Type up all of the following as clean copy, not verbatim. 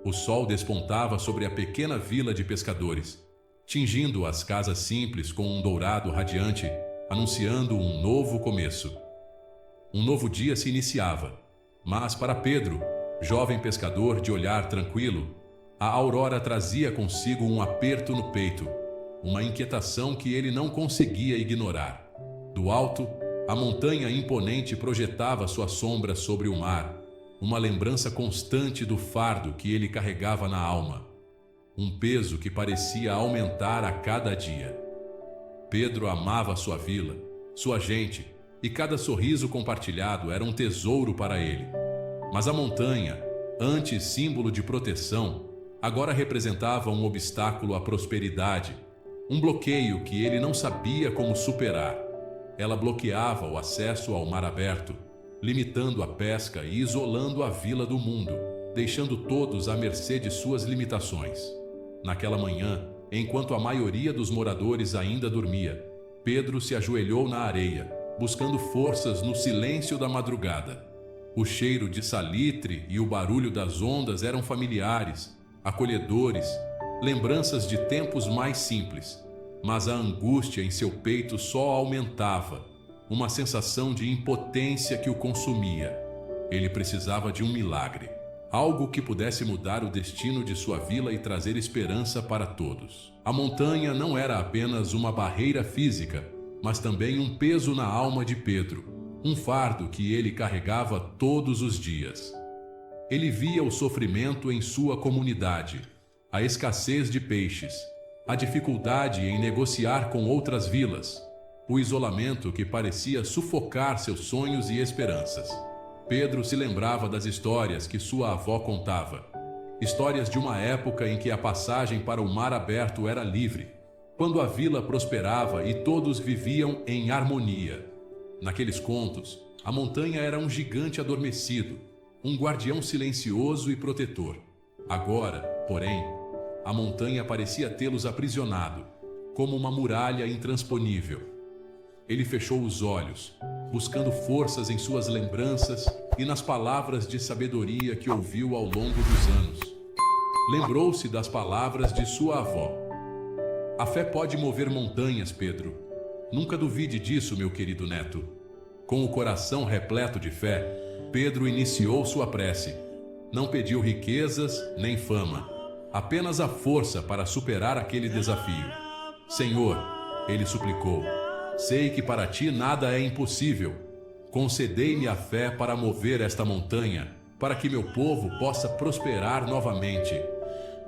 O sol despontava sobre a pequena vila de pescadores, tingindo as casas simples com um dourado radiante, anunciando um novo começo. Um novo dia se iniciava, mas para Pedro, jovem pescador de olhar tranquilo, a aurora trazia consigo um aperto no peito, uma inquietação que ele não conseguia ignorar. Do alto, a montanha imponente projetava sua sombra sobre o mar, uma lembrança constante do fardo que ele carregava na alma, um peso que parecia aumentar a cada dia. Pedro amava sua vila, sua gente, e cada sorriso compartilhado era um tesouro para ele. Mas a montanha, antes símbolo de proteção, agora representava um obstáculo à prosperidade, um bloqueio que ele não sabia como superar. Ela bloqueava o acesso ao mar aberto, limitando a pesca e isolando a vila do mundo, deixando todos à mercê de suas limitações. Naquela manhã, enquanto a maioria dos moradores ainda dormia, Pedro se ajoelhou na areia, buscando forças no silêncio da madrugada. O cheiro de salitre e o barulho das ondas eram familiares, acolhedores, lembranças de tempos mais simples, mas a angústia em seu peito só aumentava, uma sensação de impotência que o consumia. Ele precisava de um milagre, algo que pudesse mudar o destino de sua vila e trazer esperança para todos. A montanha não era apenas uma barreira física, mas também um peso na alma de Pedro, um fardo que ele carregava todos os dias. Ele via o sofrimento em sua comunidade, a escassez de peixes, a dificuldade em negociar com outras vilas, o isolamento que parecia sufocar seus sonhos e esperanças. Pedro se lembrava das histórias que sua avó contava, histórias de uma época em que a passagem para o mar aberto era livre, quando a vila prosperava e todos viviam em harmonia. Naqueles contos, a montanha era um gigante adormecido, um guardião silencioso e protetor. Agora, porém, a montanha parecia tê-los aprisionado, como uma muralha intransponível. Ele fechou os olhos, buscando forças em suas lembranças e nas palavras de sabedoria que ouviu ao longo dos anos. Lembrou-se das palavras de sua avó. A fé pode mover montanhas, Pedro. Nunca duvide disso, meu querido neto. Com o coração repleto de fé, Pedro iniciou sua prece. Não pediu riquezas nem fama, apenas a força para superar aquele desafio. Senhor, ele suplicou, sei que para ti nada é impossível. Concedei-me a fé para mover esta montanha, para que meu povo possa prosperar novamente.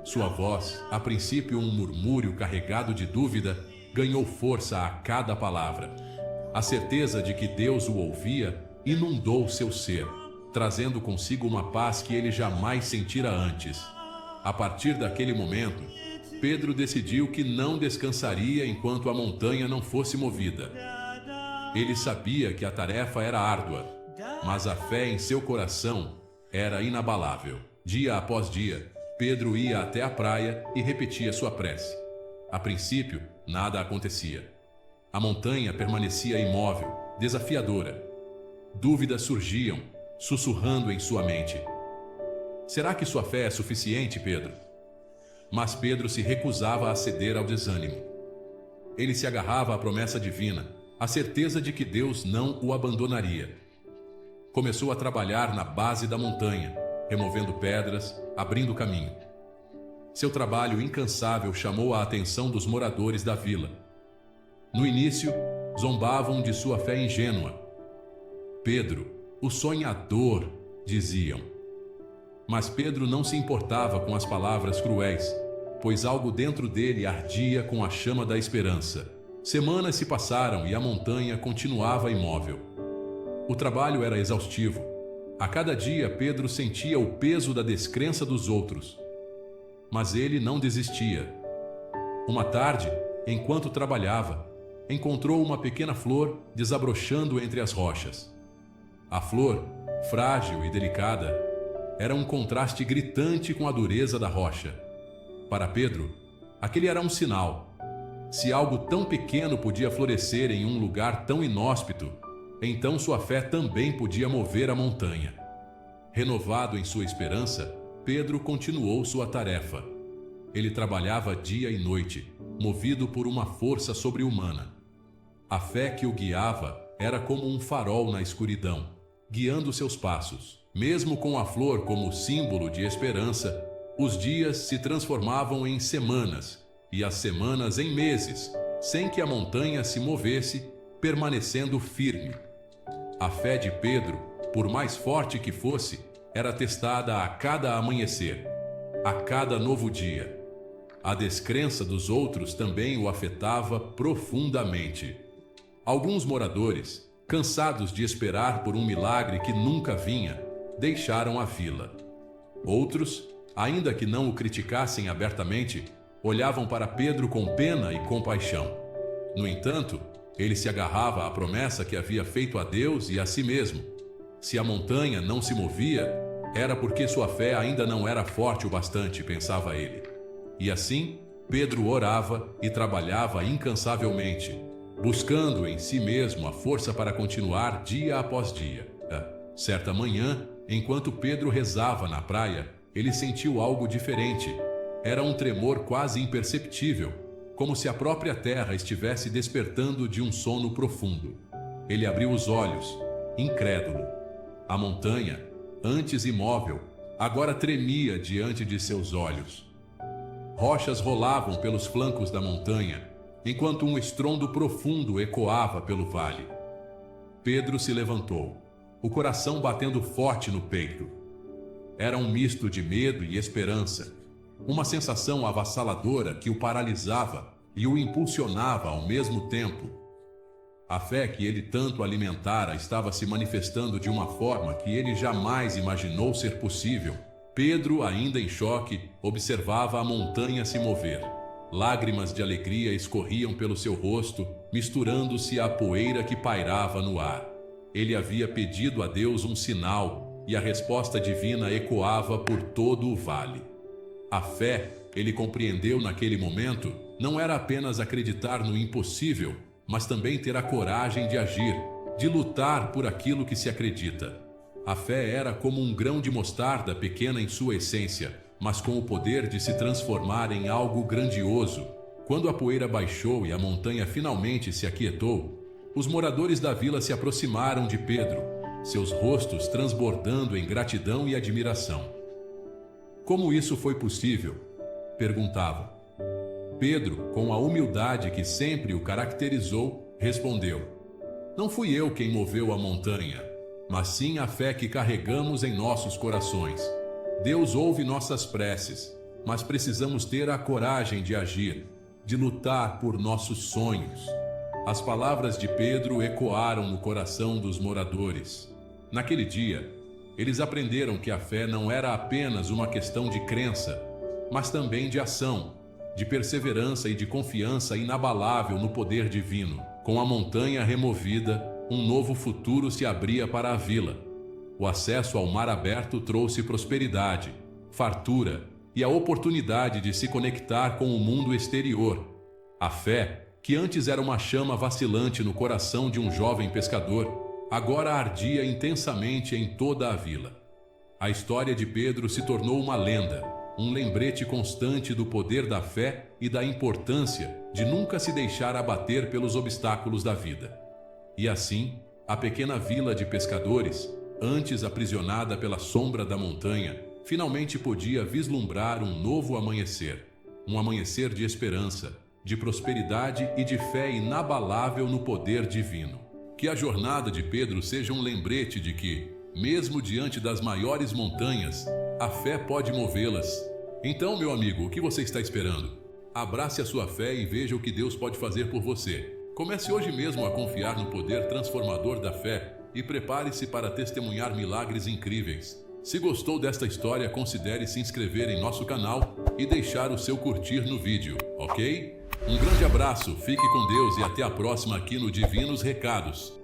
Sua voz, a princípio um murmúrio carregado de dúvida, ganhou força a cada palavra. A certeza de que Deus o ouvia inundou seu ser, trazendo consigo uma paz que ele jamais sentira antes. A partir daquele momento, Pedro decidiu que não descansaria enquanto a montanha não fosse movida. Ele sabia que a tarefa era árdua, mas a fé em seu coração era inabalável. Dia após dia, Pedro ia até a praia e repetia sua prece. A princípio, nada acontecia. A montanha permanecia imóvel, desafiadora. Dúvidas surgiam, sussurrando em sua mente. Será que sua fé é suficiente, Pedro? Mas Pedro se recusava a ceder ao desânimo. Ele se agarrava à promessa divina, à certeza de que Deus não o abandonaria. Começou a trabalhar na base da montanha, removendo pedras, abrindo caminho. Seu trabalho incansável chamou a atenção dos moradores da vila. No início, zombavam de sua fé ingênua. Pedro, o sonhador, diziam. Mas Pedro não se importava com as palavras cruéis, pois algo dentro dele ardia com a chama da esperança. Semanas se passaram e a montanha continuava imóvel. O trabalho era exaustivo. A cada dia Pedro sentia o peso da descrença dos outros. Mas ele não desistia. Uma tarde, enquanto trabalhava, encontrou uma pequena flor desabrochando entre as rochas. A flor, frágil e delicada, era um contraste gritante com a dureza da rocha. Para Pedro, aquele era um sinal. Se algo tão pequeno podia florescer em um lugar tão inóspito, então sua fé também podia mover a montanha. Renovado em sua esperança, Pedro continuou sua tarefa. Ele trabalhava dia e noite, movido por uma força sobre-humana. A fé que o guiava era como um farol na escuridão, guiando seus passos. Mesmo com a flor como símbolo de esperança, os dias se transformavam em semanas e as semanas em meses, sem que a montanha se movesse, permanecendo firme. A fé de Pedro, por mais forte que fosse, era testada a cada amanhecer, a cada novo dia. A descrença dos outros também o afetava profundamente. Alguns moradores, cansados de esperar por um milagre que nunca vinha, deixaram a vila. Outros, ainda que não o criticassem abertamente, olhavam para Pedro com pena e compaixão. No entanto, ele se agarrava à promessa que havia feito a Deus e a si mesmo. Se a montanha não se movia, era porque sua fé ainda não era forte o bastante, pensava ele. E assim, Pedro orava e trabalhava incansavelmente, buscando em si mesmo a força para continuar dia após dia. Certa manhã, enquanto Pedro rezava na praia, ele sentiu algo diferente. Era um tremor quase imperceptível, como se a própria terra estivesse despertando de um sono profundo. Ele abriu os olhos, incrédulo. A montanha, antes imóvel, agora tremia diante de seus olhos. Rochas rolavam pelos flancos da montanha, enquanto um estrondo profundo ecoava pelo vale. Pedro se levantou, o coração batendo forte no peito. Era um misto de medo e esperança, uma sensação avassaladora que o paralisava e o impulsionava ao mesmo tempo. A fé que ele tanto alimentara estava se manifestando de uma forma que ele jamais imaginou ser possível. Pedro, ainda em choque, observava a montanha se mover. Lágrimas de alegria escorriam pelo seu rosto, misturando-se à poeira que pairava no ar. Ele havia pedido a Deus um sinal, e a resposta divina ecoava por todo o vale. A fé, ele compreendeu naquele momento, não era apenas acreditar no impossível, mas também ter a coragem de agir, de lutar por aquilo que se acredita. A fé era como um grão de mostarda pequena em sua essência, mas com o poder de se transformar em algo grandioso. Quando a poeira baixou e a montanha finalmente se aquietou, os moradores da vila se aproximaram de Pedro, seus rostos transbordando em gratidão e admiração. Como isso foi possível? Perguntavam. Pedro, com a humildade que sempre o caracterizou, respondeu: Não fui eu quem moveu a montanha, mas sim a fé que carregamos em nossos corações. Deus ouve nossas preces, mas precisamos ter a coragem de agir, de lutar por nossos sonhos. As palavras de Pedro ecoaram no coração dos moradores. Naquele dia, eles aprenderam que a fé não era apenas uma questão de crença, mas também de ação, de perseverança e de confiança inabalável no poder divino. Com a montanha removida, um novo futuro se abria para a vila. O acesso ao mar aberto trouxe prosperidade, fartura e a oportunidade de se conectar com o mundo exterior. A fé, que antes era uma chama vacilante no coração de um jovem pescador, agora ardia intensamente em toda a vila. A história de Pedro se tornou uma lenda, um lembrete constante do poder da fé e da importância de nunca se deixar abater pelos obstáculos da vida. E assim, a pequena vila de pescadores, antes aprisionada pela sombra da montanha, finalmente podia vislumbrar um novo amanhecer. Um amanhecer de esperança, de prosperidade e de fé inabalável no poder divino. Que a jornada de Pedro seja um lembrete de que, mesmo diante das maiores montanhas, a fé pode movê-las. Então, meu amigo, o que você está esperando? Abrace a sua fé e veja o que Deus pode fazer por você. Comece hoje mesmo a confiar no poder transformador da fé e prepare-se para testemunhar milagres incríveis. Se gostou desta história, considere se inscrever em nosso canal e deixar o seu curtir no vídeo, ok? Um grande abraço, fique com Deus e até a próxima aqui no Divinos Recados.